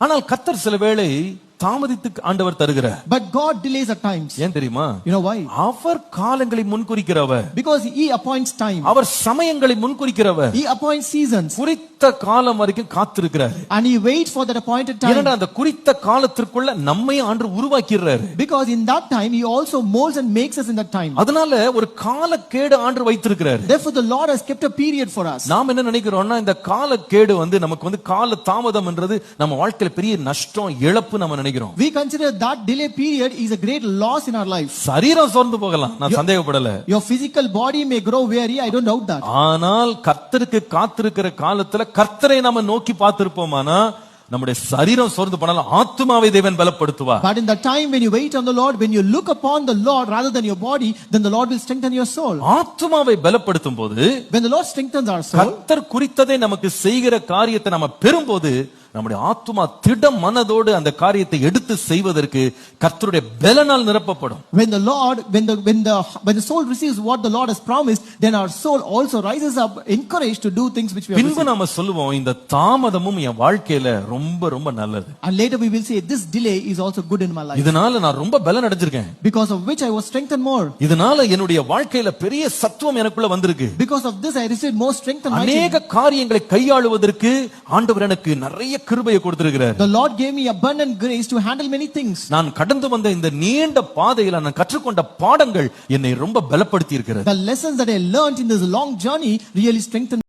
ஆனால் கர்த்தர் சில வேளை தாமதித்து ஆண்டவர் தருகிறார். But God delays at times. ஏன் தெரியுமா? You know why? அவர் காலங்களை முன்குறிக்கிறவர். Because he appoints time. Our சமயங்களை முன்குறிக்கிறவர். He appoints seasons. குறித்த காலம் வரைக்கும் காத்திருக்கிறார். And he waits for that appointed time. ஏன்னா அந்த குறித்த காலத்திற்குள்ள நம்மை ஆண்டு உருவாக்கிறார். Because in that time he also molds and makes us in that time. அதனால ஒரு காலக்கேடு ஆண்டு வைத்திருக்கிறார். Therefore the Lord has kept a period for us. நாம் என்ன நினைக்கிறோம்னா இந்த காலக்கேடு நமக்கு கால தாமதம் என்றது நம்ம வாழ்க்கையில பெரிய நஷ்டம் இழப்பு நம்ம நினைக்கிறோம். We consider that delay period is a great loss in our life. சரீரம் சோர்ந்து போகலாம், நான் சந்தேகப்படல. Your physical body may grow weary, I don't doubt that. ஆனால் கர்த்தருக்கு காத்திருக்கிற காலத்துல கர்த்தரை நாம நோக்கி பார்த்திருப்போமானா நம்முடைய சரீரம் சோர்ந்து போனாலும் ஆத்துமாவை தேவன் பலப்படுத்துவார். But in the time when you wait on the Lord, when you look upon the Lord rather than your body, then the Lord will strengthen your soul. ஆத்துமாவை பலப்படுத்தும் போது, when the Lord strengthens our soul, கர்த்தர் குறித்ததை நமக்கு செய்கிற காரியத்தை நாம பெறும்போது நம்முடைய ஆத்துமா திட மனதோடு அந்த காரியத்தை எடுத்து செய்வதற்கு கர்த்தருடைய பலனால் நிரப்பப்படும். When the soul receives what the Lord has promised, then our soul also rises up encouraged to do things which we have received. பின்பு நாம சொல்லுவோம் இந்த தாமதமும் என் வாழ்க்கையில ரொம்ப ரொம்ப நல்லது. And later we will say this delay is also good in my life. இதனால நான் ரொம்ப பலன் அடைஞ்சிருக்கேன். Because of which I was strengthened more. இதனால என்னுடைய வாழ்க்கையில பெரிய சத்துவம் எனக்குள்ள வந்திருக்கு. Because of this I received more strength and might. அநேக காரியங்களை கையாளுவதற்கு ஆண்டவர் எனக்கு நிறைய கிருபையை கொடுத்திருக்கிறார். The Lord gave me abundant grace to handle many things. நான் கடந்து வந்த இந்த நீண்ட பாதையில நான் கற்றுக்கொண்ட பாடங்கள் என்னை ரொம்ப பலப்படுத்தி இருக்கிறது. The lessons that I learned in this long journey really strengthened